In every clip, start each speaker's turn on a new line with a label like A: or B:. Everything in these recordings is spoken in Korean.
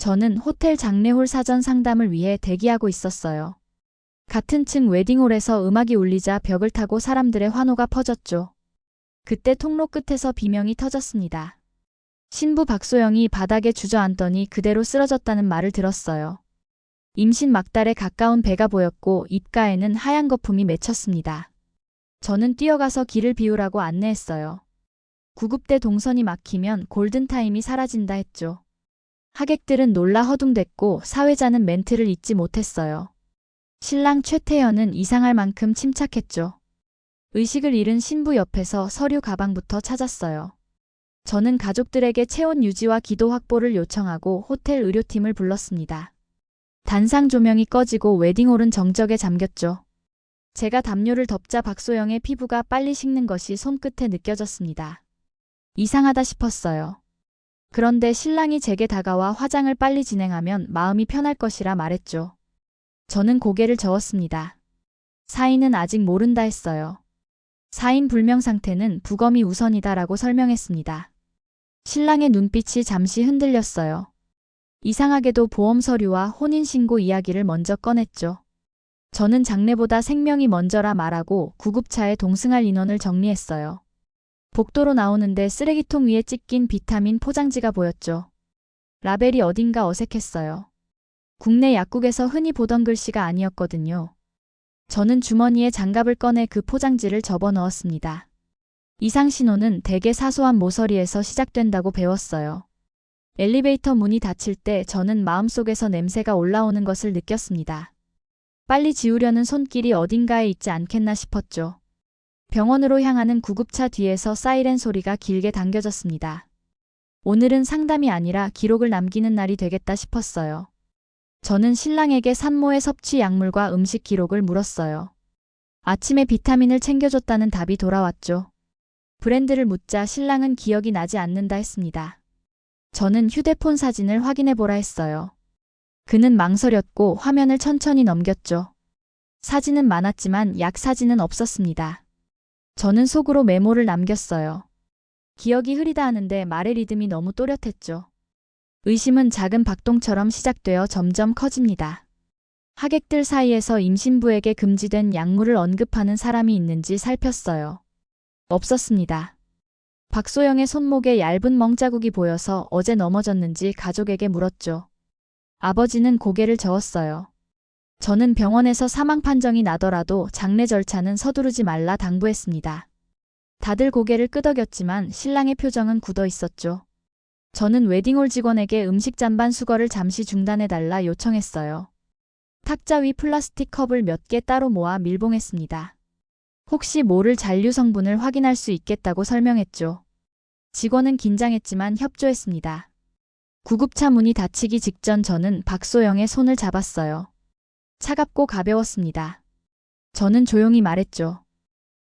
A: 저는 호텔 장례홀 사전 상담을 위해 대기하고 있었어요. 같은 층 웨딩홀에서 음악이 울리자 벽을 타고 사람들의 환호가 퍼졌죠. 그때 통로 끝에서 비명이 터졌습니다. 신부 박소영이 바닥에 주저앉더니 그대로 쓰러졌다는 말을 들었어요. 임신 막달에 가까운 배가 보였고 입가에는 하얀 거품이 맺혔습니다. 저는 뛰어가서 길을 비우라고 안내했어요. 구급대 동선이 막히면 골든타임이 사라진다 했죠. 하객들은 놀라 허둥댔고 사회자는 멘트를 잊지 못했어요. 신랑 최태현은 이상할 만큼 침착했죠. 의식을 잃은 신부 옆에서 서류 가방부터 찾았어요. 저는 가족들에게 체온 유지와 기도 확보를 요청하고 호텔 의료팀을 불렀습니다. 단상 조명이 꺼지고 웨딩홀은 정적에 잠겼죠. 제가 담요를 덮자 박소영의 피부가 빨리 식는 것이 손끝에 느껴졌습니다. 이상하다 싶었어요. 그런데 신랑이 제게 다가와 화장을 빨리 진행하면 마음이 편할 것이라 말했죠. 저는 고개를 저었습니다. 사인은 아직 모른다 했어요. 사인 불명 상태는 부검이 우선이다라고 설명했습니다. 신랑의 눈빛이 잠시 흔들렸어요. 이상하게도 보험 서류와 혼인신고 이야기를 먼저 꺼냈죠. 저는 장례보다 생명이 먼저라 말하고 구급차에 동승할 인원을 정리했어요. 복도로 나오는데 쓰레기통 위에 찢긴 비타민 포장지가 보였죠. 라벨이 어딘가 어색했어요. 국내 약국에서 흔히 보던 글씨가 아니었거든요. 저는 주머니에 장갑을 꺼내 그 포장지를 접어 넣었습니다. 이상신호는 대개 사소한 모서리에서 시작된다고 배웠어요. 엘리베이터 문이 닫힐 때 저는 마음속에서 냄새가 올라오는 것을 느꼈습니다. 빨리 지우려는 손길이 어딘가에 있지 않겠나 싶었죠. 병원으로 향하는 구급차 뒤에서 사이렌 소리가 길게 당겨졌습니다. 오늘은 상담이 아니라 기록을 남기는 날이 되겠다 싶었어요. 저는 신랑에게 산모의 섭취 약물과 음식 기록을 물었어요. 아침에 비타민을 챙겨줬다는 답이 돌아왔죠. 브랜드를 묻자 신랑은 기억이 나지 않는다 했습니다. 저는 휴대폰 사진을 확인해보라 했어요. 그는 망설였고 화면을 천천히 넘겼죠. 사진은 많았지만 약 사진은 없었습니다. 저는 속으로 메모를 남겼어요. 기억이 흐리다 하는데 말의 리듬이 너무 또렷했죠. 의심은 작은 박동처럼 시작되어 점점 커집니다. 하객들 사이에서 임신부에게 금지된 약물을 언급하는 사람이 있는지 살폈어요. 없었습니다. 박소영의 손목에 얇은 멍자국이 보여서 어제 넘어졌는지 가족에게 물었죠. 아버지는 고개를 저었어요. 저는 병원에서 사망 판정이 나더라도 장례 절차는 서두르지 말라 당부했습니다. 다들 고개를 끄덕였지만 신랑의 표정은 굳어 있었죠. 저는 웨딩홀 직원에게 음식 잔반 수거를 잠시 중단해달라 요청했어요. 탁자 위 플라스틱 컵을 몇 개 따로 모아 밀봉했습니다. 혹시 모를 잔류 성분을 확인할 수 있겠다고 설명했죠. 직원은 긴장했지만 협조했습니다. 구급차 문이 닫히기 직전 저는 박소영의 손을 잡았어요. 차갑고 가벼웠습니다. 저는 조용히 말했죠.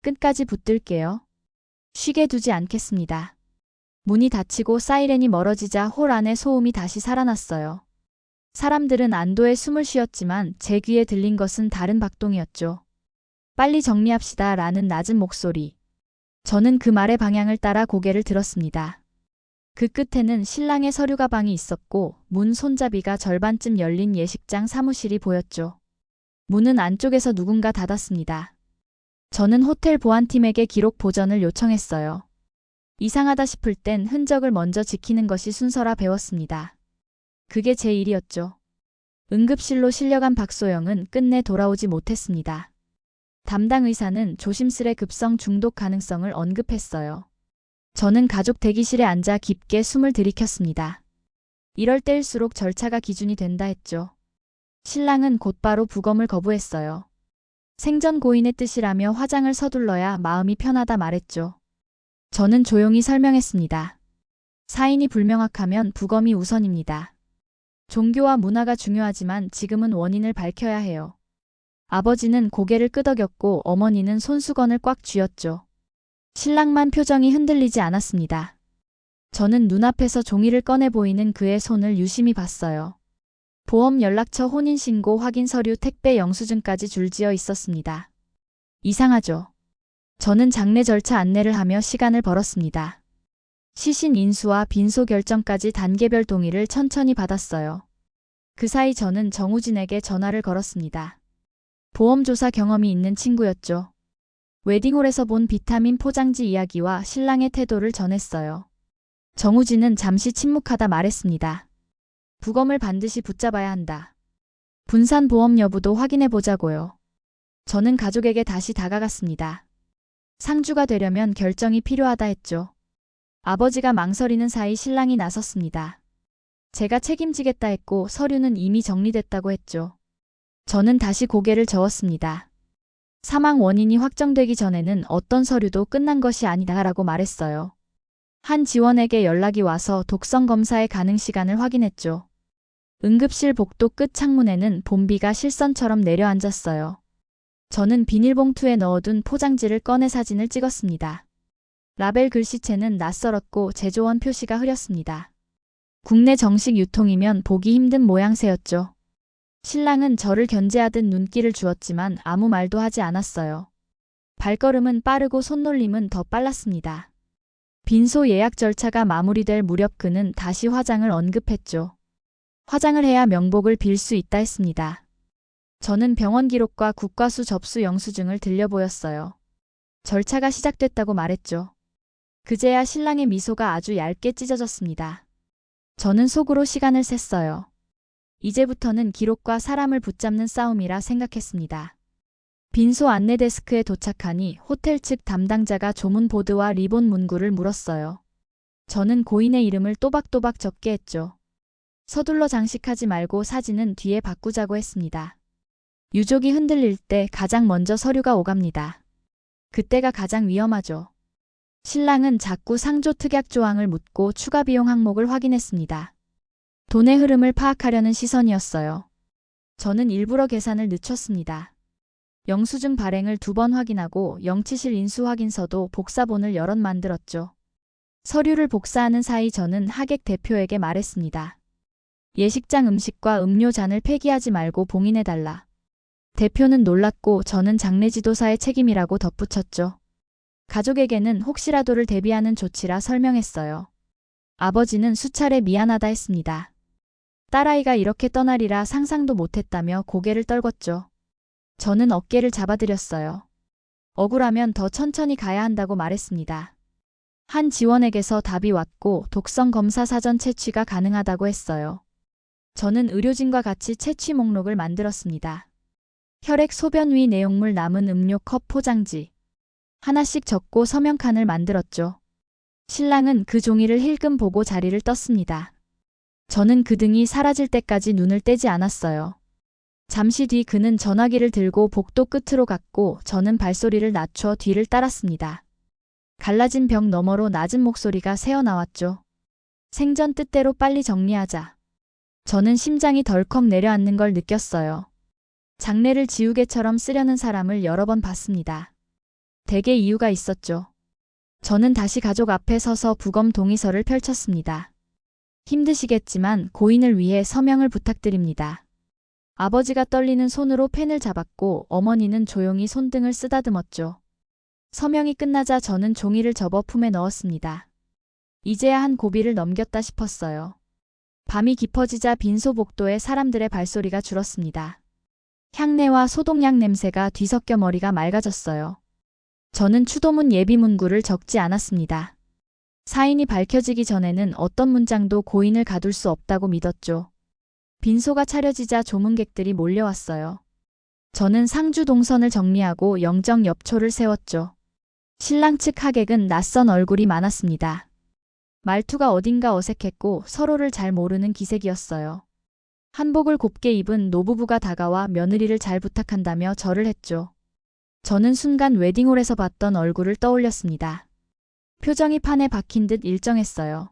A: 끝까지 붙들게요. 쉬게 두지 않겠습니다. 문이 닫히고 사이렌이 멀어지자 홀 안의 소음이 다시 살아났어요. 사람들은 안도의 숨을 쉬었지만 제 귀에 들린 것은 다른 박동이었죠. 빨리 정리합시다 라는 낮은 목소리. 저는 그 말의 방향을 따라 고개를 들었습니다. 그 끝에는 신랑의 서류 가방이 있었고 문 손잡이가 절반쯤 열린 예식장 사무실이 보였죠. 문은 안쪽에서 누군가 닫았습니다. 저는 호텔 보안팀에게 기록 보전을 요청했어요. 이상하다 싶을 땐 흔적을 먼저 지키는 것이 순서라 배웠습니다. 그게 제 일이었죠. 응급실로 실려간 박소영은 끝내 돌아오지 못했습니다. 담당 의사는 조심스레 급성 중독 가능성을 언급했어요. 저는 가족 대기실에 앉아 깊게 숨을 들이켰습니다. 이럴 때일수록 절차가 기준이 된다 했죠. 신랑은 곧바로 부검을 거부했어요. 생전 고인의 뜻이라며 화장을 서둘러야 마음이 편하다 말했죠. 저는 조용히 설명했습니다. 사인이 불명확하면 부검이 우선입니다. 종교와 문화가 중요하지만 지금은 원인을 밝혀야 해요. 아버지는 고개를 끄덕였고 어머니는 손수건을 꽉 쥐었죠. 신랑만 표정이 흔들리지 않았습니다. 저는 눈앞에서 종이를 꺼내 보이는 그의 손을 유심히 봤어요. 보험 연락처 혼인신고 확인 서류 택배 영수증까지 줄지어 있었습니다. 이상하죠. 저는 장례 절차 안내를 하며 시간을 벌었습니다. 시신 인수와 빈소 결정까지 단계별 동의를 천천히 받았어요. 그 사이 저는 정우진에게 전화를 걸었습니다. 보험조사 경험이 있는 친구였죠. 웨딩홀에서 본 비타민 포장지 이야기와 신랑의 태도를 전했어요. 정우진은 잠시 침묵하다 말했습니다. 부검을 반드시 붙잡아야 한다. 분산 보험 여부도 확인해 보자고요. 저는 가족에게 다시 다가갔습니다. 상주가 되려면 결정이 필요하다 했죠. 아버지가 망설이는 사이 신랑이 나섰습니다. 제가 책임지겠다 했고 서류는 이미 정리됐다고 했죠. 저는 다시 고개를 저었습니다. 사망 원인이 확정되기 전에는 어떤 서류도 끝난 것이 아니다라고 말했어요. 한 지원에게 연락이 와서 독성 검사의 가능 시간을 확인했죠. 응급실 복도 끝 창문에는 본비가 실선처럼 내려앉았어요. 저는 비닐봉투에 넣어둔 포장지를 꺼내 사진을 찍었습니다. 라벨 글씨체는 낯설었고 제조원 표시가 흐렸습니다. 국내 정식 유통이면 보기 힘든 모양새였죠. 신랑은 저를 견제하듯 눈길을 주었지만 아무 말도 하지 않았어요. 발걸음은 빠르고 손놀림은 더 빨랐습니다. 빈소 예약 절차가 마무리될 무렵 그는 다시 화장을 언급했죠. 화장을 해야 명복을 빌 수 있다 했습니다. 저는 병원 기록과 국과수 접수 영수증을 들려보였어요. 절차가 시작됐다고 말했죠. 그제야 신랑의 미소가 아주 얇게 찢어졌습니다. 저는 속으로 시간을 셌어요. 이제부터는 기록과 사람을 붙잡는 싸움이라 생각했습니다. 빈소 안내 데스크에 도착하니 호텔 측 담당자가 조문 보드와 리본 문구를 물었어요. 저는 고인의 이름을 또박또박 적게 했죠. 서둘러 장식하지 말고 사진은 뒤에 바꾸자고 했습니다. 유족이 흔들릴 때 가장 먼저 서류가 오갑니다. 그때가 가장 위험하죠. 신랑은 자꾸 상조 특약 조항을 묻고 추가 비용 항목을 확인했습니다. 돈의 흐름을 파악하려는 시선이었어요. 저는 일부러 계산을 늦췄습니다. 영수증 발행을 2번 확인하고 영치실 인수 확인서도 복사본을 여럿 만들었죠. 서류를 복사하는 사이 저는 하객 대표에게 말했습니다. 예식장 음식과 음료 잔을 폐기하지 말고 봉인해달라. 대표는 놀랐고 저는 장례지도사의 책임이라고 덧붙였죠. 가족에게는 혹시라도를 대비하는 조치라 설명했어요. 아버지는 수차례 미안하다 했습니다. 딸아이가 이렇게 떠나리라 상상도 못했다며 고개를 떨궜죠. 저는 어깨를 잡아드렸어요. 억울하면 더 천천히 가야 한다고 말했습니다. 한 지원에게서 답이 왔고 독성 검사 사전 채취가 가능하다고 했어요. 저는 의료진과 같이 채취 목록을 만들었습니다. 혈액 소변위 내용물 남은 음료 컵 포장지. 하나씩 적고 서명칸을 만들었죠. 신랑은 그 종이를 힐끔 보고 자리를 떴습니다. 저는 그 등이 사라질 때까지 눈을 떼지 않았어요. 잠시 뒤 그는 전화기를 들고 복도 끝으로 갔고 저는 발소리를 낮춰 뒤를 따랐습니다. 갈라진 벽 너머로 낮은 목소리가 새어나왔죠. 생전 뜻대로 빨리 정리하자. 저는 심장이 덜컥 내려앉는 걸 느꼈어요. 장례를 지우개처럼 쓰려는 사람을 여러 번 봤습니다. 대개 이유가 있었죠. 저는 다시 가족 앞에 서서 부검 동의서를 펼쳤습니다. 힘드시겠지만 고인을 위해 서명을 부탁드립니다. 아버지가 떨리는 손으로 펜을 잡았고 어머니는 조용히 손등을 쓰다듬었죠. 서명이 끝나자 저는 종이를 접어 품에 넣었습니다. 이제야 한 고비를 넘겼다 싶었어요. 밤이 깊어지자 빈소 복도에 사람들의 발소리가 줄었습니다. 향내와 소독약 냄새가 뒤섞여 머리가 맑아졌어요. 저는 추도문 예비문구를 적지 않았습니다. 사인이 밝혀지기 전에는 어떤 문장도 고인을 가둘 수 없다고 믿었죠. 빈소가 차려지자 조문객들이 몰려왔어요. 저는 상주 동선을 정리하고 영정 엽초를 세웠죠. 신랑 측 하객은 낯선 얼굴이 많았습니다. 말투가 어딘가 어색했고 서로를 잘 모르는 기색이었어요. 한복을 곱게 입은 노부부가 다가와 며느리를 잘 부탁한다며 절을 했죠. 저는 순간 웨딩홀에서 봤던 얼굴을 떠올렸습니다. 표정이 판에 박힌 듯 일정했어요.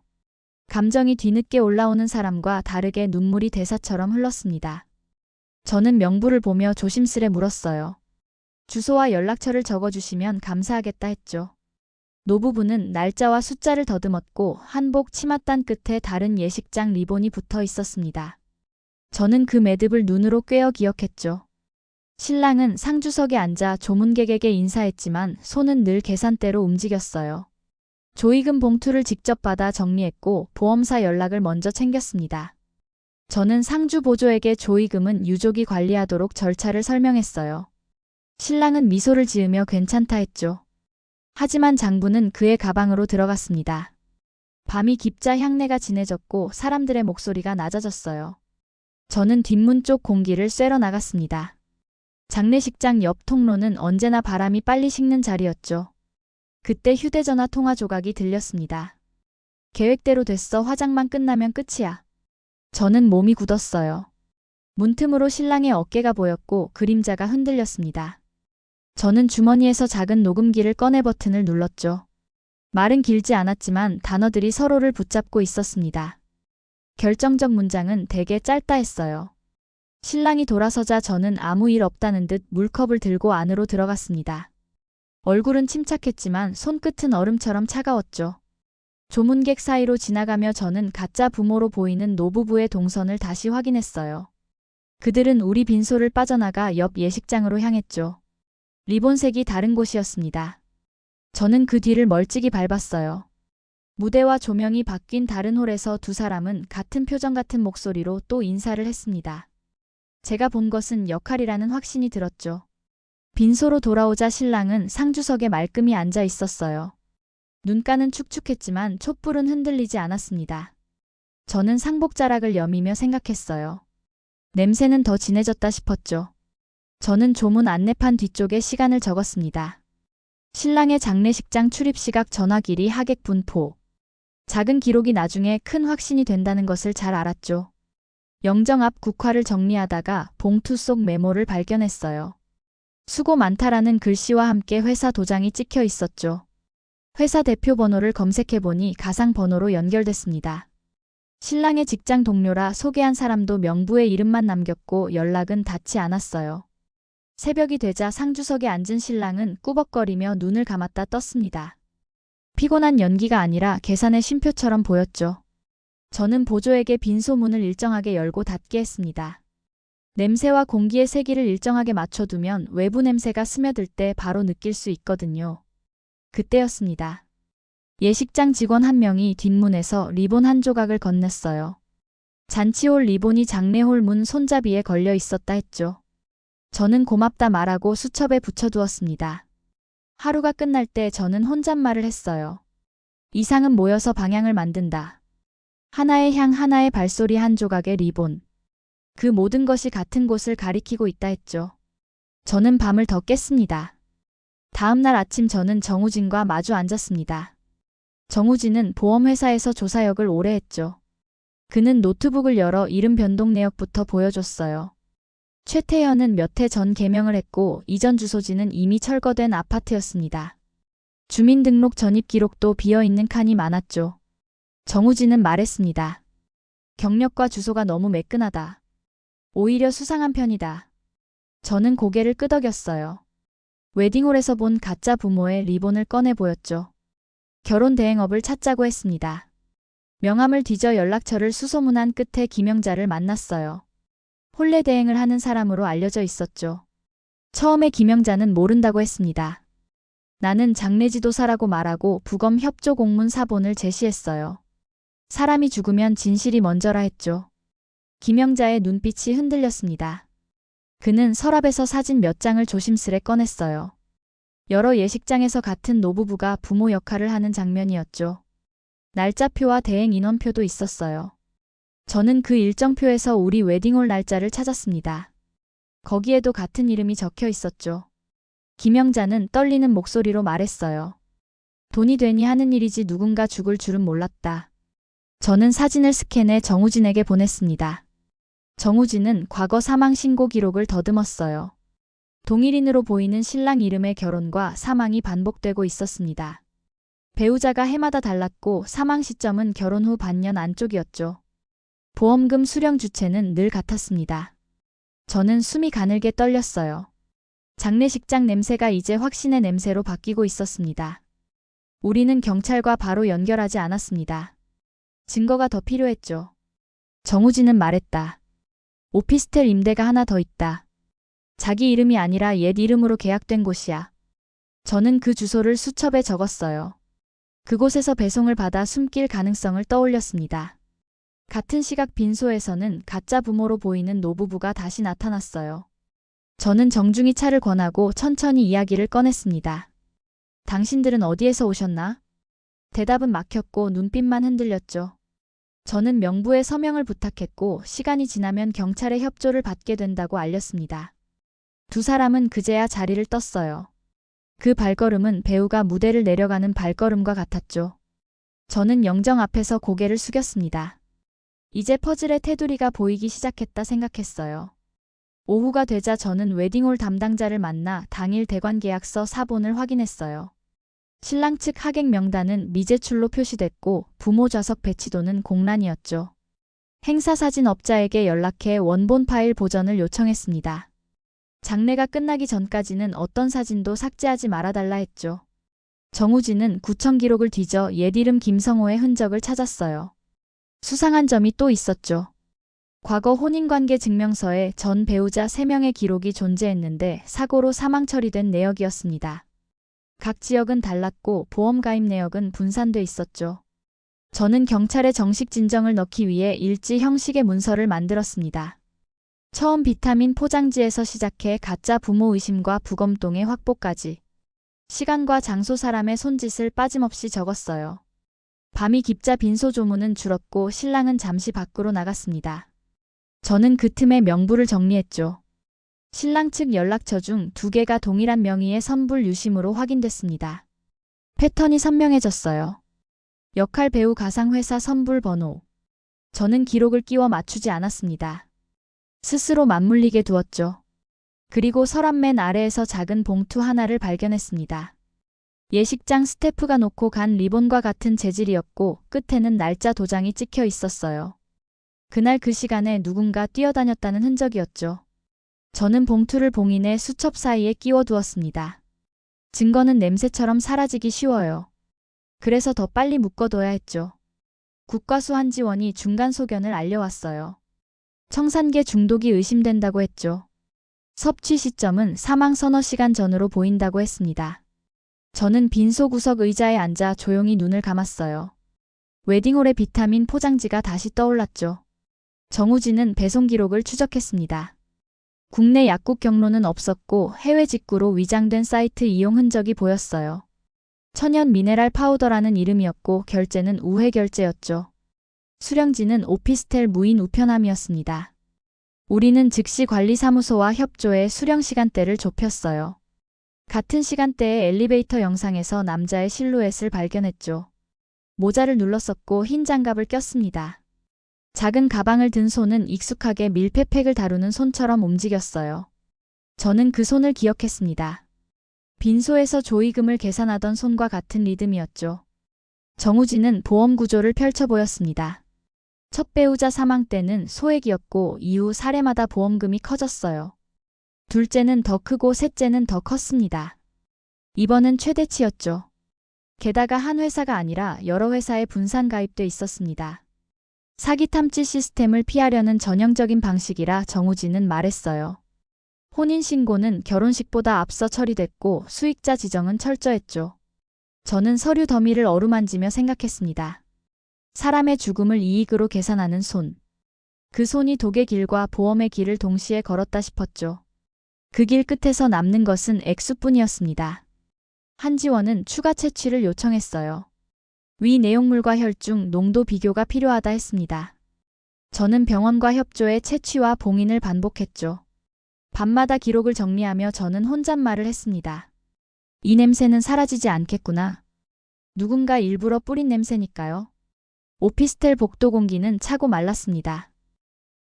A: 감정이 뒤늦게 올라오는 사람과 다르게 눈물이 대사처럼 흘렀습니다. 저는 명부를 보며 조심스레 물었어요. 주소와 연락처를 적어주시면 감사하겠다 했죠. 노부부는 날짜와 숫자를 더듬었고 한복 치맛단 끝에 다른 예식장 리본이 붙어 있었습니다. 저는 그 매듭을 눈으로 꿰어 기억했죠. 신랑은 상주석에 앉아 조문객에게 인사했지만 손은 늘 계산대로 움직였어요. 조의금 봉투를 직접 받아 정리했고 보험사 연락을 먼저 챙겼습니다. 저는 상주 보조에게 조의금은 유족이 관리하도록 절차를 설명했어요. 신랑은 미소를 지으며 괜찮다 했죠. 하지만 장부는 그의 가방으로 들어갔습니다. 밤이 깊자 향내가 진해졌고 사람들의 목소리가 낮아졌어요. 저는 뒷문 쪽 공기를 쐬러 나갔습니다. 장례식장 옆 통로는 언제나 바람이 빨리 식는 자리였죠. 그때 휴대전화 통화 조각이 들렸습니다. 계획대로 됐어. 화장만 끝나면 끝이야. 저는 몸이 굳었어요. 문틈으로 신랑의 어깨가 보였고 그림자가 흔들렸습니다. 저는 주머니에서 작은 녹음기를 꺼내 버튼을 눌렀죠. 말은 길지 않았지만 단어들이 서로를 붙잡고 있었습니다. 결정적 문장은 되게 짧다 했어요. 신랑이 돌아서자 저는 아무 일 없다는 듯 물컵을 들고 안으로 들어갔습니다. 얼굴은 침착했지만 손끝은 얼음처럼 차가웠죠. 조문객 사이로 지나가며 저는 가짜 부모로 보이는 노부부의 동선을 다시 확인했어요. 그들은 우리 빈소를 빠져나가 옆 예식장으로 향했죠. 리본색이 다른 곳이었습니다. 저는 그 뒤를 멀찍이 밟았어요. 무대와 조명이 바뀐 다른 홀에서 두 사람은 같은 표정 같은 목소리로 또 인사를 했습니다. 제가 본 것은 역할이라는 확신이 들었죠. 빈소로 돌아오자 신랑은 상주석에 말끔히 앉아 있었어요. 눈가는 축축했지만 촛불은 흔들리지 않았습니다. 저는 상복자락을 여미며 생각했어요. 냄새는 더 진해졌다 싶었죠. 저는 조문 안내판 뒤쪽에 시간을 적었습니다. 신랑의 장례식장 출입시각 전화길이 하객 분포. 작은 기록이 나중에 큰 확신이 된다는 것을 잘 알았죠. 영정 앞 국화를 정리하다가 봉투 속 메모를 발견했어요. 수고 많다라는 글씨와 함께 회사 도장이 찍혀 있었죠. 회사 대표 번호를 검색해보니 가상 번호로 연결됐습니다. 신랑의 직장 동료라 소개한 사람도 명부의 이름만 남겼고 연락은 닿지 않았어요. 새벽이 되자 상주석에 앉은 신랑은 꾸벅거리며 눈을 감았다 떴습니다. 피곤한 연기가 아니라 계산의 쉼표처럼 보였죠. 저는 보조에게 빈소문을 일정하게 열고 닫게 했습니다. 냄새와 공기의 세기를 일정하게 맞춰두면 외부 냄새가 스며들 때 바로 느낄 수 있거든요. 그때였습니다. 예식장 직원 한 명이 뒷문에서 리본 한 조각을 건넸어요. 잔치홀 리본이 장례홀 문 손잡이에 걸려 있었다 했죠. 저는 고맙다 말하고 수첩에 붙여두었습니다. 하루가 끝날 때 저는 혼잣말을 했어요. 이상은 모여서 방향을 만든다. 하나의 향 하나의 발소리 한 조각의 리본. 그 모든 것이 같은 곳을 가리키고 있다 했죠. 저는 밤을 더 깼습니다. 다음 날 아침 저는 정우진과 마주 앉았습니다. 정우진은 보험회사에서 조사역을 오래 했죠. 그는 노트북을 열어 이름 변동 내역부터 보여줬어요. 최태현은 몇 해 전 개명을 했고 이전 주소지는 이미 철거된 아파트였습니다. 주민등록 전입 기록도 비어있는 칸이 많았죠. 정우진은 말했습니다. 경력과 주소가 너무 매끈하다. 오히려 수상한 편이다. 저는 고개를 끄덕였어요. 웨딩홀에서 본 가짜 부모의 리본을 꺼내 보였죠. 결혼 대행업을 찾자고 했습니다. 명함을 뒤져 연락처를 수소문한 끝에 김영자를 만났어요. 혼례 대행을 하는 사람으로 알려져 있었죠. 처음에 김영자는 모른다고 했습니다. 나는 장례지도사라고 말하고 부검 협조 공문 사본을 제시했어요. 사람이 죽으면 진실이 먼저라 했죠. 김영자의 눈빛이 흔들렸습니다. 그는 서랍에서 사진 몇 장을 조심스레 꺼냈어요. 여러 예식장에서 같은 노부부가 부모 역할을 하는 장면이었죠. 날짜표와 대행 인원표도 있었어요. 저는 그 일정표에서 우리 웨딩홀 날짜를 찾았습니다. 거기에도 같은 이름이 적혀 있었죠. 김영자는 떨리는 목소리로 말했어요. 돈이 되니 하는 일이지 누군가 죽을 줄은 몰랐다. 저는 사진을 스캔해 정우진에게 보냈습니다. 정우진은 과거 사망 신고 기록을 더듬었어요. 동일인으로 보이는 신랑 이름의 결혼과 사망이 반복되고 있었습니다. 배우자가 해마다 달랐고 사망 시점은 결혼 후 반년 안쪽이었죠. 보험금 수령 주체는 늘 같았습니다. 저는 숨이 가늘게 떨렸어요. 장례식장 냄새가 이제 확신의 냄새로 바뀌고 있었습니다. 우리는 경찰과 바로 연결하지 않았습니다. 증거가 더 필요했죠. 정우진은 말했다. 오피스텔 임대가 하나 더 있다. 자기 이름이 아니라 옛 이름으로 계약된 곳이야. 저는 그 주소를 수첩에 적었어요. 그곳에서 배송을 받아 숨길 가능성을 떠올렸습니다. 같은 시각 빈소에서는 가짜 부모로 보이는 노부부가 다시 나타났어요. 저는 정중히 차를 권하고 천천히 이야기를 꺼냈습니다. 당신들은 어디에서 오셨나? 대답은 막혔고 눈빛만 흔들렸죠. 저는 명부에 서명을 부탁했고 시간이 지나면 경찰의 협조를 받게 된다고 알렸습니다. 두 사람은 그제야 자리를 떴어요. 그 발걸음은 배우가 무대를 내려가는 발걸음과 같았죠. 저는 영정 앞에서 고개를 숙였습니다. 이제 퍼즐의 테두리가 보이기 시작했다 생각했어요. 오후가 되자 저는 웨딩홀 담당자를 만나 당일 대관 계약서 사본을 확인했어요. 신랑 측 하객 명단은 미제출로 표시됐고 부모 좌석 배치도는 공란이었죠. 행사 사진 업자에게 연락해 원본 파일 보전을 요청했습니다. 장례가 끝나기 전까지는 어떤 사진도 삭제하지 말아달라 했죠. 정우진은 구청 기록을 뒤져 옛 이름 김성호의 흔적을 찾았어요. 수상한 점이 또 있었죠. 과거 혼인관계 증명서에 전 배우자 3명의 기록이 존재했는데 사고로 사망 처리된 내역이었습니다. 각 지역은 달랐고 보험 가입 내역은 분산돼 있었죠. 저는 경찰에 정식 진정을 넣기 위해 일지 형식의 문서를 만들었습니다. 처음 비타민 포장지에서 시작해 가짜 부모 의심과 부검동의 확보까지. 시간과 장소 사람의 손짓을 빠짐없이 적었어요. 밤이 깊자 빈소 조문은 줄었고 신랑은 잠시 밖으로 나갔습니다. 저는 그 틈에 명부를 정리했죠. 신랑 측 연락처 중 2개가 동일한 명의의 선불 유심으로 확인됐습니다. 패턴이 선명해졌어요. 역할 배우 가상회사 선불 번호. 저는 기록을 끼워 맞추지 않았습니다. 스스로 맞물리게 두었죠. 그리고 서랍 맨 아래에서 작은 봉투 하나를 발견했습니다. 예식장 스태프가 놓고 간 리본과 같은 재질이었고 끝에는 날짜 도장이 찍혀 있었어요. 그날 그 시간에 누군가 뛰어다녔다는 흔적이었죠. 저는 봉투를 봉인해 수첩 사이에 끼워두었습니다. 증거는 냄새처럼 사라지기 쉬워요. 그래서 더 빨리 묶어둬야 했죠. 국과수 한지원이 중간 소견을 알려왔어요. 청산계 중독이 의심된다고 했죠. 섭취 시점은 사망 서너 시간 전으로 보인다고 했습니다. 저는 빈소 구석 의자에 앉아 조용히 눈을 감았어요. 웨딩홀의 비타민 포장지가 다시 떠올랐죠. 정우진은 배송 기록을 추적했습니다. 국내 약국 경로는 없었고 해외 직구로 위장된 사이트 이용 흔적이 보였어요. 천연 미네랄 파우더라는 이름이었고 결제는 우회 결제였죠. 수령지는 오피스텔 무인 우편함이었습니다. 우리는 즉시 관리사무소와 협조해 수령 시간대를 좁혔어요. 같은 시간대에 엘리베이터 영상에서 남자의 실루엣을 발견했죠. 모자를 눌렀었고 흰 장갑을 꼈습니다. 작은 가방을 든 손은 익숙하게 밀폐팩을 다루는 손처럼 움직였어요. 저는 그 손을 기억했습니다. 빈소에서 조의금을 계산하던 손과 같은 리듬이었죠. 정우진은 보험 구조를 펼쳐 보였습니다. 첫 배우자 사망 때는 소액이었고 이후 사례마다 보험금이 커졌어요. 둘째는 더 크고 셋째는 더 컸습니다. 이번은 최대치였죠. 게다가 한 회사가 아니라 여러 회사에 분산 가입돼 있었습니다. 사기 탐지 시스템을 피하려는 전형적인 방식이라 정우진은 말했어요. 혼인신고는 결혼식보다 앞서 처리됐고 수익자 지정은 철저했죠. 저는 서류 더미를 어루만지며 생각했습니다. 사람의 죽음을 이익으로 계산하는 손. 그 손이 독의 길과 보험의 길을 동시에 걸었다 싶었죠. 그 길 끝에서 남는 것은 액수뿐이었습니다. 한지원은 추가 채취를 요청했어요. 위 내용물과 혈중 농도 비교가 필요하다 했습니다. 저는 병원과 협조해 채취와 봉인을 반복했죠. 밤마다 기록을 정리하며 저는 혼잣말을 했습니다. 이 냄새는 사라지지 않겠구나. 누군가 일부러 뿌린 냄새니까요. 오피스텔 복도 공기는 차고 말랐습니다.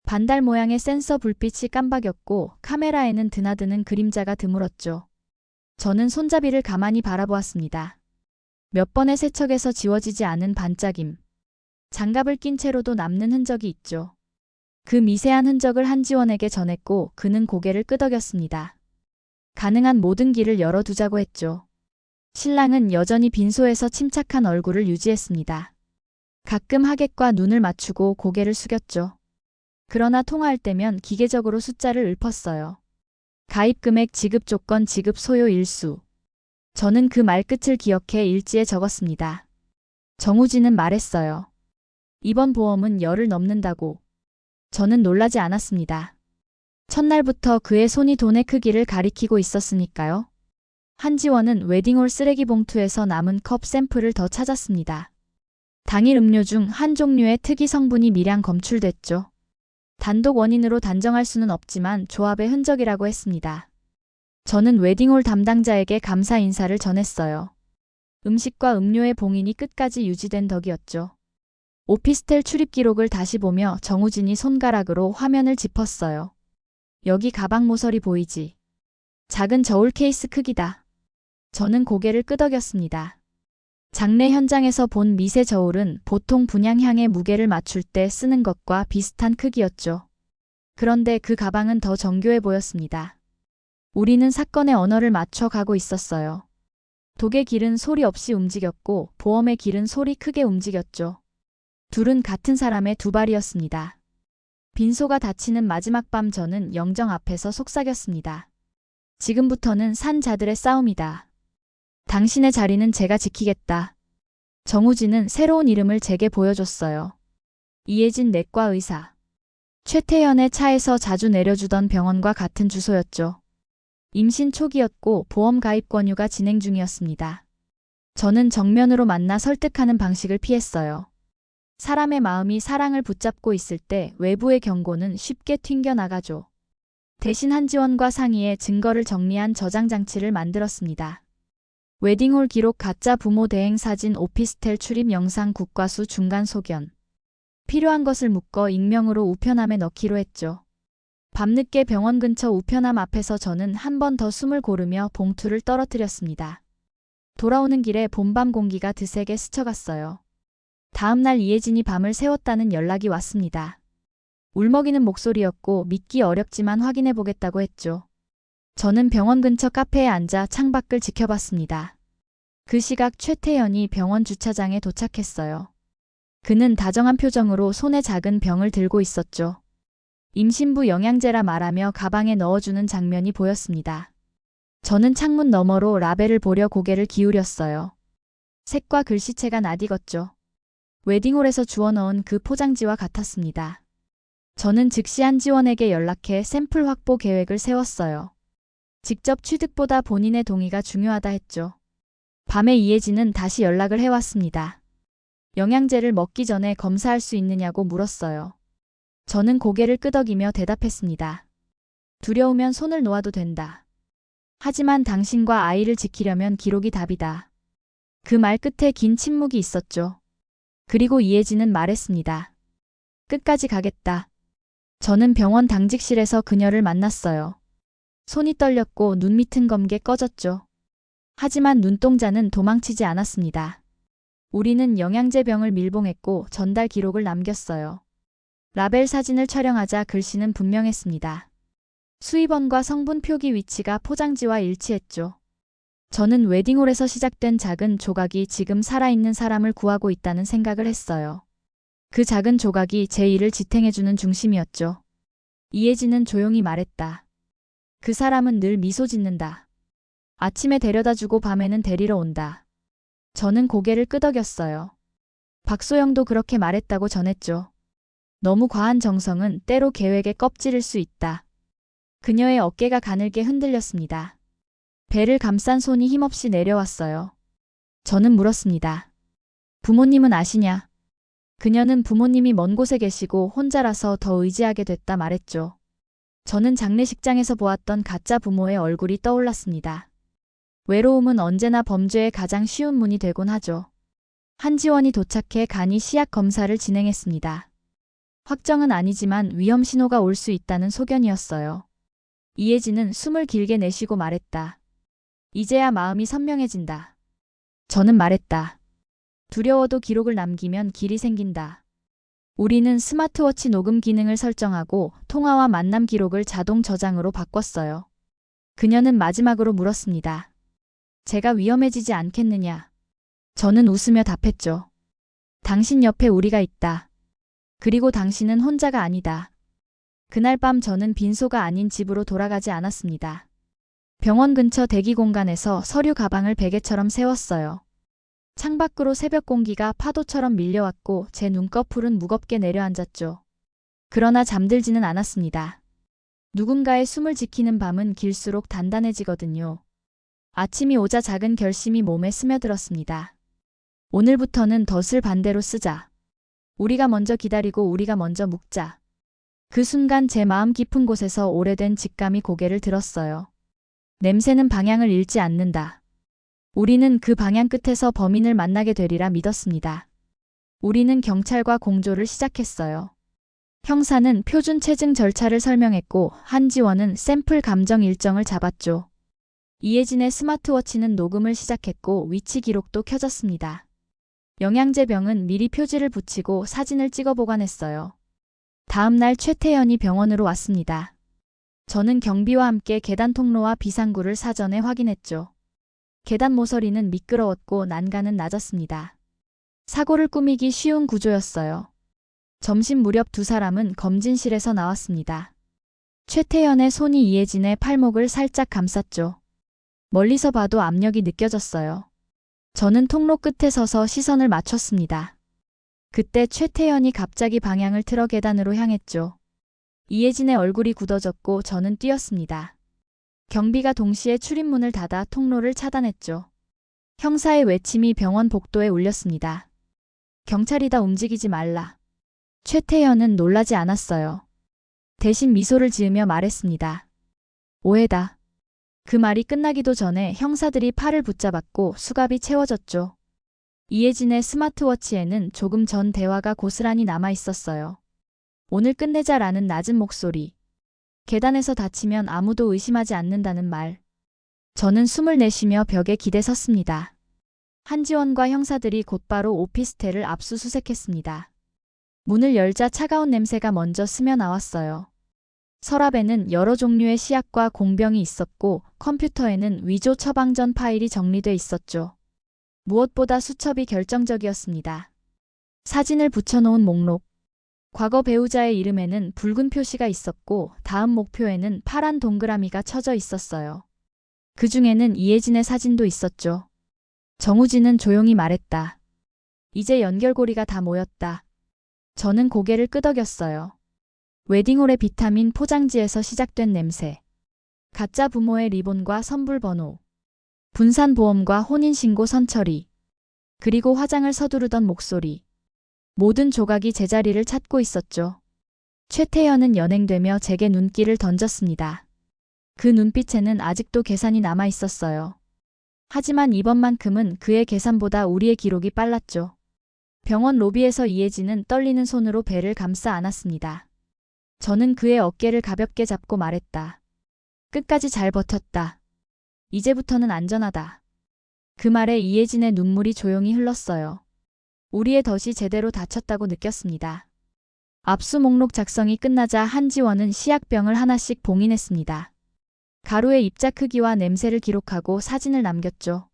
A: 반달 모양의 센서 불빛이 깜박였고 카메라에는 드나드는 그림자가 드물었죠. 저는 손잡이를 가만히 바라보았습니다. 몇 번의 세척에서 지워지지 않은 반짝임. 장갑을 낀 채로도 남는 흔적이 있죠. 그 미세한 흔적을 한지원에게 전했고 그는 고개를 끄덕였습니다. 가능한 모든 길을 열어두자고 했죠. 신랑은 여전히 빈소에서 침착한 얼굴을 유지했습니다. 가끔 하객과 눈을 맞추고 고개를 숙였죠. 그러나 통화할 때면 기계적으로 숫자를 읊었어요. 가입 금액, 지급 조건, 지급 소요 일수. 저는 그 말끝을 기억해 일지에 적었습니다. 정우진은 말했어요. 이번 보험은 열을 넘는다고. 저는 놀라지 않았습니다. 첫날부터 그의 손이 돈의 크기를 가리키고 있었으니까요. 한지원은 웨딩홀 쓰레기 봉투에서 남은 컵 샘플을 더 찾았습니다. 당일 음료 중 한 종류의 특이 성분이 미량 검출됐죠. 단독 원인으로 단정할 수는 없지만 조합의 흔적이라고 했습니다. 저는 웨딩홀 담당자에게 감사 인사를 전했어요. 음식과 음료의 봉인이 끝까지 유지된 덕이었죠. 오피스텔 출입 기록을 다시 보며 정우진이 손가락으로 화면을 짚었어요. 여기 가방 모서리 보이지? 작은 저울 케이스 크기다. 저는 고개를 끄덕였습니다. 장례 현장에서 본 미세 저울은 보통 분향향의 무게를 맞출 때 쓰는 것과 비슷한 크기였죠. 그런데 그 가방은 더 정교해 보였습니다. 우리는 사건의 언어를 맞춰 가고 있었어요. 독의 길은 소리 없이 움직였고 보험의 길은 소리 크게 움직였죠. 둘은 같은 사람의 두 발이었습니다. 빈소가 닫히는 마지막 밤 저는 영정 앞에서 속삭였습니다. 지금부터는 산자들의 싸움이다. 당신의 자리는 제가 지키겠다. 정우진은 새로운 이름을 제게 보여줬어요. 이혜진 내과 의사. 최태현의 차에서 자주 내려주던 병원과 같은 주소였죠. 임신 초기였고 보험 가입 권유가 진행 중이었습니다. 저는 정면으로 만나 설득하는 방식을 피했어요. 사람의 마음이 사랑을 붙잡고 있을 때 외부의 경고는 쉽게 튕겨나가죠. 대신 한지원과 상의해 증거를 정리한 저장 장치를 만들었습니다. 웨딩홀 기록 가짜 부모 대행 사진 오피스텔 출입 영상 국과수 중간 소견. 필요한 것을 묶어 익명으로 우편함에 넣기로 했죠. 밤늦게 병원 근처 우편함 앞에서 저는 한 번 더 숨을 고르며 봉투를 떨어뜨렸습니다. 돌아오는 길에 봄밤 공기가 드세게 스쳐갔어요. 다음 날 이혜진이 밤을 새웠다는 연락이 왔습니다. 울먹이는 목소리였고 믿기 어렵지만 확인해 보겠다고 했죠. 저는 병원 근처 카페에 앉아 창밖을 지켜봤습니다. 그 시각 최태현이 병원 주차장에 도착했어요. 그는 다정한 표정으로 손에 작은 병을 들고 있었죠. 임신부 영양제라 말하며 가방에 넣어주는 장면이 보였습니다. 저는 창문 너머로 라벨을 보려 고개를 기울였어요. 색과 글씨체가 낯익었죠. 웨딩홀에서 주워넣은 그 포장지와 같았습니다. 저는 즉시 한지원에게 연락해 샘플 확보 계획을 세웠어요. 직접 취득보다 본인의 동의가 중요하다 했죠. 밤에 이혜진은 다시 연락을 해왔습니다. 영양제를 먹기 전에 검사할 수 있느냐고 물었어요. 저는 고개를 끄덕이며 대답했습니다. 두려우면 손을 놓아도 된다. 하지만 당신과 아이를 지키려면 기록이 답이다. 그 말 끝에 긴 침묵이 있었죠. 그리고 이혜진은 말했습니다. 끝까지 가겠다. 저는 병원 당직실에서 그녀를 만났어요. 손이 떨렸고 눈 밑은 검게 꺼졌죠. 하지만 눈동자는 도망치지 않았습니다. 우리는 영양제병을 밀봉했고 전달 기록을 남겼어요. 라벨 사진을 촬영하자 글씨는 분명했습니다. 수입원과 성분 표기 위치가 포장지와 일치했죠. 저는 웨딩홀에서 시작된 작은 조각이 지금 살아있는 사람을 구하고 있다는 생각을 했어요. 그 작은 조각이 제 일을 지탱해주는 중심이었죠. 이혜진은 조용히 말했다. 그 사람은 늘 미소 짓는다. 아침에 데려다주고 밤에는 데리러 온다. 저는 고개를 끄덕였어요. 박소영도 그렇게 말했다고 전했죠. 너무 과한 정성은 때로 계획의 껍질일 수 있다. 그녀의 어깨가 가늘게 흔들렸습니다. 배를 감싼 손이 힘없이 내려왔어요. 저는 물었습니다. 부모님은 아시냐? 그녀는 부모님이 먼 곳에 계시고 혼자라서 더 의지하게 됐다 말했죠. 저는 장례식장에서 보았던 가짜 부모의 얼굴이 떠올랐습니다. 외로움은 언제나 범죄의 가장 쉬운 문이 되곤 하죠. 한지원이 도착해 간이 시약 검사를 진행했습니다. 확정은 아니지만 위험 신호가 올 수 있다는 소견이었어요. 이혜진은 숨을 길게 내쉬고 말했다. 이제야 마음이 선명해진다. 저는 말했다. 두려워도 기록을 남기면 길이 생긴다. 우리는 스마트워치 녹음 기능을 설정하고 통화와 만남 기록을 자동 저장으로 바꿨어요. 그녀는 마지막으로 물었습니다. 제가 위험해지지 않겠느냐? 저는 웃으며 답했죠. 당신 옆에 우리가 있다. 그리고 당신은 혼자가 아니다. 그날 밤 저는 빈소가 아닌 집으로 돌아가지 않았습니다. 병원 근처 대기 공간에서 서류 가방을 베개처럼 세웠어요. 창밖으로 새벽 공기가 파도처럼 밀려왔고 제 눈꺼풀은 무겁게 내려앉았죠. 그러나 잠들지는 않았습니다. 누군가의 숨을 지키는 밤은 길수록 단단해지거든요. 아침이 오자 작은 결심이 몸에 스며들었습니다. 오늘부터는 덫을 반대로 쓰자. 우리가 먼저 기다리고 우리가 먼저 묵자. 그 순간 제 마음 깊은 곳에서 오래된 직감이 고개를 들었어요. 냄새는 방향을 잃지 않는다. 우리는 그 방향 끝에서 범인을 만나게 되리라 믿었습니다. 우리는 경찰과 공조를 시작했어요. 형사는 표준 체증 절차를 설명했고 한지원은 샘플 감정 일정을 잡았죠. 이혜진의 스마트워치는 녹음을 시작했고 위치 기록도 켜졌습니다. 영양제 병은 미리 표지를 붙이고 사진을 찍어 보관했어요. 다음 날 최태연이 병원으로 왔습니다. 저는 경비와 함께 계단 통로와 비상구를 사전에 확인했죠. 계단 모서리는 미끄러웠고 난간은 낮았습니다. 사고를 꾸미기 쉬운 구조였어요. 점심 무렵 두 사람은 검진실에서 나왔습니다. 최태연의 손이 이혜진의 팔목을 살짝 감쌌죠. 멀리서 봐도 압력이 느껴졌어요. 저는 통로 끝에 서서 시선을 맞췄습니다. 그때 최태연이 갑자기 방향을 틀어 계단으로 향했죠. 이혜진의 얼굴이 굳어졌고 저는 뛰었습니다. 경비가 동시에 출입문을 닫아 통로를 차단했죠. 형사의 외침이 병원 복도에 울렸습니다. 경찰이다, 움직이지 말라. 최태연은 놀라지 않았어요. 대신 미소를 지으며 말했습니다. 오해다. 그 말이 끝나기도 전에 형사들이 팔을 붙잡았고 수갑이 채워졌죠. 이혜진의 스마트워치에는 조금 전 대화가 고스란히 남아 있었어요. 오늘 끝내자라는 낮은 목소리. 계단에서 다치면 아무도 의심하지 않는다는 말. 저는 숨을 내쉬며 벽에 기대 섰습니다. 한지원과 형사들이 곧바로 오피스텔을 압수수색했습니다. 문을 열자 차가운 냄새가 먼저 스며 나왔어요. 서랍에는 여러 종류의 시약과 공병이 있었고 컴퓨터에는 위조 처방전 파일이 정리돼 있었죠. 무엇보다 수첩이 결정적이었습니다. 사진을 붙여놓은 목록. 과거 배우자의 이름에는 붉은 표시가 있었고 다음 목표에는 파란 동그라미가 쳐져 있었어요. 그 중에는 이혜진의 사진도 있었죠. 정우진은 조용히 말했다. 이제 연결고리가 다 모였다. 저는 고개를 끄덕였어요. 웨딩홀의 비타민 포장지에서 시작된 냄새. 가짜 부모의 리본과 선불 번호. 분산보험과 혼인신고 선처리. 그리고 화장을 서두르던 목소리. 모든 조각이 제자리를 찾고 있었죠. 최태연은 연행되며 제게 눈길을 던졌습니다. 그 눈빛에는 아직도 계산이 남아 있었어요. 하지만 이번만큼은 그의 계산보다 우리의 기록이 빨랐죠. 병원 로비에서 이혜진은 떨리는 손으로 배를 감싸 안았습니다. 저는 그의 어깨를 가볍게 잡고 말했다. 끝까지 잘 버텼다. 이제부터는 안전하다. 그 말에 이혜진의 눈물이 조용히 흘렀어요. 우리의 덫이 제대로 닫혔다고 느꼈습니다. 압수 목록 작성이 끝나자 한지원은 시약병을 하나씩 봉인했습니다. 가루의 입자 크기와 냄새를 기록하고 사진을 남겼죠.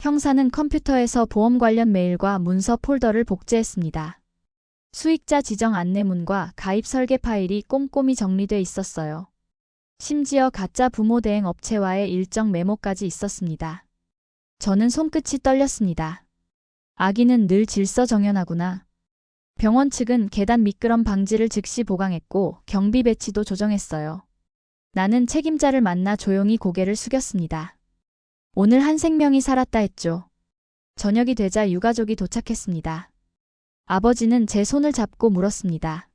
A: 형사는 컴퓨터에서 보험 관련 메일과 문서 폴더를 복제했습니다. 수익자 지정 안내문과 가입 설계 파일이 꼼꼼히 정리돼 있었어요. 심지어 가짜 부모 대행 업체와의 일정 메모까지 있었습니다. 저는 손끝이 떨렸습니다. 아기는 늘 질서정연하구나. 병원 측은 계단 미끄럼 방지를 즉시 보강했고 경비 배치도 조정했어요. 나는 책임자를 만나 조용히 고개를 숙였습니다. 오늘 한 생명이 살았다 했죠. 저녁이 되자 유가족이 도착했습니다. 아버지는 제 손을 잡고 물었습니다.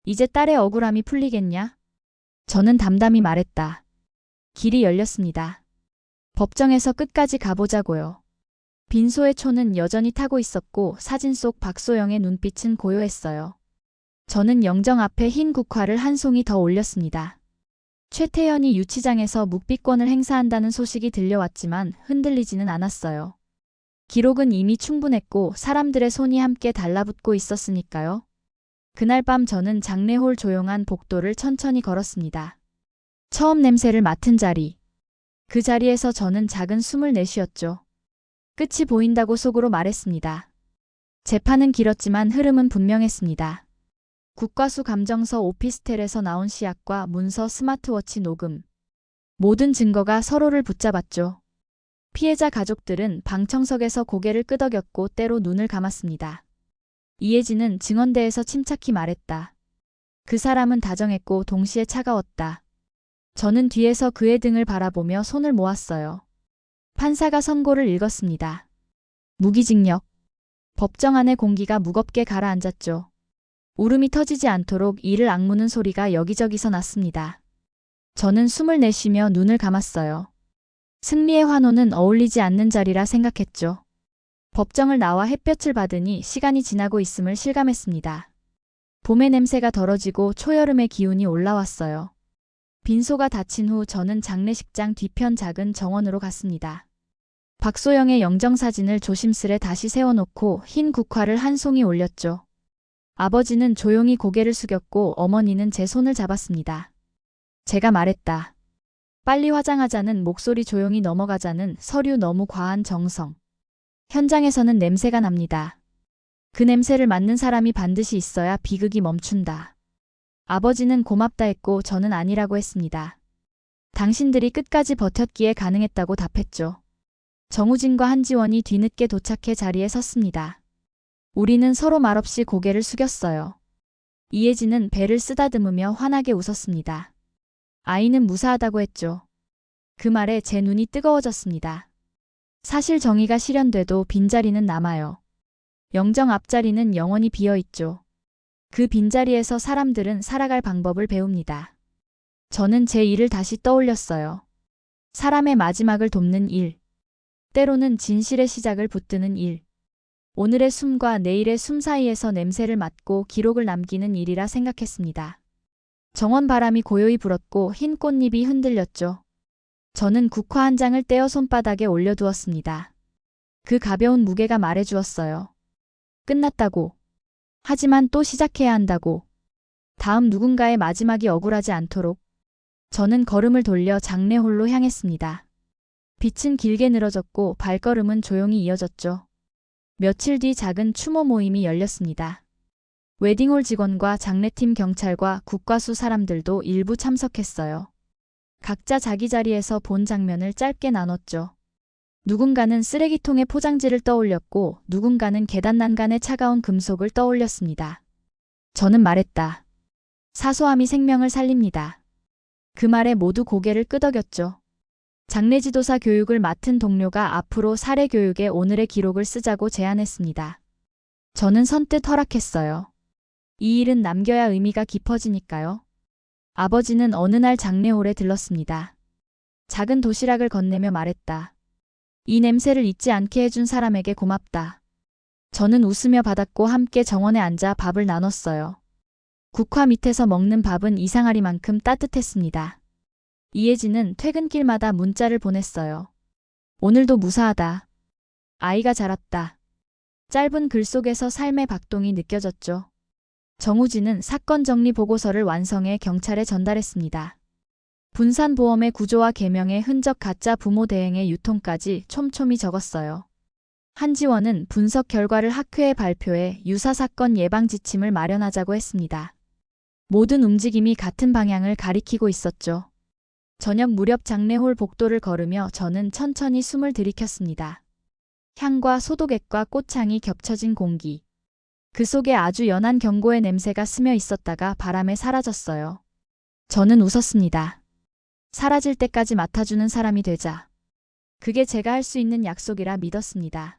A: 이제 딸의 억울함이 풀리겠냐? 저는 담담히 말했다. 길이 열렸습니다. 법정에서 끝까지 가보자고요. 빈소의 초는 여전히 타고 있었고 사진 속 박소영의 눈빛은 고요했어요. 저는 영정 앞에 흰 국화를 한 송이 더 올렸습니다. 최태연이 유치장에서 묵비권을 행사한다는 소식이 들려왔지만 흔들리지는 않았어요. 기록은 이미 충분했고 사람들의 손이 함께 달라붙고 있었으니까요. 그날 밤 저는 장례홀 조용한 복도를 천천히 걸었습니다. 처음 냄새를 맡은 자리. 그 자리에서 저는 작은 숨을 내쉬었죠. 끝이 보인다고 속으로 말했습니다. 재판은 길었지만 흐름은 분명했습니다. 국과수 감정서 오피스텔에서 나온 시약과 문서 스마트워치 녹음. 모든 증거가 서로를 붙잡았죠. 피해자 가족들은 방청석에서 고개를 끄덕였고 때로 눈을 감았습니다. 이혜진은 증언대에서 침착히 말했다. 그 사람은 다정했고 동시에 차가웠다. 저는 뒤에서 그의 등을 바라보며 손을 모았어요. 판사가 선고를 읽었습니다. 무기징역. 법정 안의 공기가 무겁게 가라앉았죠. 울음이 터지지 않도록 이를 악무는 소리가 여기저기서 났습니다. 저는 숨을 내쉬며 눈을 감았어요. 승리의 환호는 어울리지 않는 자리라 생각했죠. 법정을 나와 햇볕을 받으니 시간이 지나고 있음을 실감했습니다. 봄의 냄새가 덜어지고 초여름의 기운이 올라왔어요. 빈소가 닫힌 후 저는 장례식장 뒤편 작은 정원으로 갔습니다. 박소영의 영정사진을 조심스레 다시 세워놓고 흰 국화를 한 송이 올렸죠. 아버지는 조용히 고개를 숙였고 어머니는 제 손을 잡았습니다. 제가 말했다. 빨리 화장하자는 목소리, 조용히 넘어가자는 서류, 너무 과한 정성. 현장에서는 냄새가 납니다. 그 냄새를 맡는 사람이 반드시 있어야 비극이 멈춘다. 아버지는 고맙다 했고 저는 아니라고 했습니다. 당신들이 끝까지 버텼기에 가능했다고 답했죠. 정우진과 한지원이 뒤늦게 도착해 자리에 섰습니다. 우리는 서로 말없이 고개를 숙였어요. 이혜진은 배를 쓰다듬으며 환하게 웃었습니다. 아이는 무사하다고 했죠. 그 말에 제 눈이 뜨거워졌습니다. 사실 정의가 실현돼도 빈자리는 남아요. 영정 앞자리는 영원히 비어있죠. 그 빈자리에서 사람들은 살아갈 방법을 배웁니다. 저는 제 일을 다시 떠올렸어요. 사람의 마지막을 돕는 일. 때로는 진실의 시작을 붙드는 일. 오늘의 숨과 내일의 숨 사이에서 냄새를 맡고 기록을 남기는 일이라 생각했습니다. 정원 바람이 고요히 불었고 흰 꽃잎이 흔들렸죠. 저는 국화 한 장을 떼어 손바닥에 올려두었습니다. 그 가벼운 무게가 말해주었어요. 끝났다고. 하지만 또 시작해야 한다고. 다음 누군가의 마지막이 억울하지 않도록. 저는 걸음을 돌려 장례홀로 향했습니다. 빛은 길게 늘어졌고 발걸음은 조용히 이어졌죠. 며칠 뒤 작은 추모 모임이 열렸습니다. 웨딩홀 직원과 장례팀, 경찰과 국과수 사람들도 일부 참석했어요. 각자 자기 자리에서 본 장면을 짧게 나눴죠. 누군가는 쓰레기통의 포장지를 떠올렸고 누군가는 계단 난간의 차가운 금속을 떠올렸습니다. 저는 말했다. 사소함이 생명을 살립니다. 그 말에 모두 고개를 끄덕였죠. 장례지도사 교육을 맡은 동료가 앞으로 사례 교육에 오늘의 기록을 쓰자고 제안했습니다. 저는 선뜻 허락했어요. 이 일은 남겨야 의미가 깊어지니까요. 아버지는 어느 날 장례홀에 들렀습니다. 작은 도시락을 건네며 말했다. 이 냄새를 잊지 않게 해준 사람에게 고맙다. 저는 웃으며 받았고 함께 정원에 앉아 밥을 나눴어요. 국화 밑에서 먹는 밥은 이상하리만큼 따뜻했습니다. 이혜진은 퇴근길마다 문자를 보냈어요. 오늘도 무사하다. 아이가 자랐다. 짧은 글 속에서 삶의 박동이 느껴졌죠. 정우진은 사건 정리 보고서를 완성해 경찰에 전달했습니다. 분산보험의 구조와 개명의 흔적, 가짜 부모 대행의 유통까지 촘촘히 적었어요. 한지원은 분석 결과를 학회에 발표해 유사사건 예방 지침을 마련하자고 했습니다. 모든 움직임이 같은 방향을 가리키고 있었죠. 저녁 무렵 장례홀 복도를 걸으며 저는 천천히 숨을 들이켰습니다. 향과 소독액과 꽃향이 겹쳐진 공기. 그 속에 아주 연한 경고의 냄새가 스며 있었다가 바람에 사라졌어요. 저는 웃었습니다. 사라질 때까지 맡아주는 사람이 되자. 그게 제가 할 수 있는 약속이라 믿었습니다.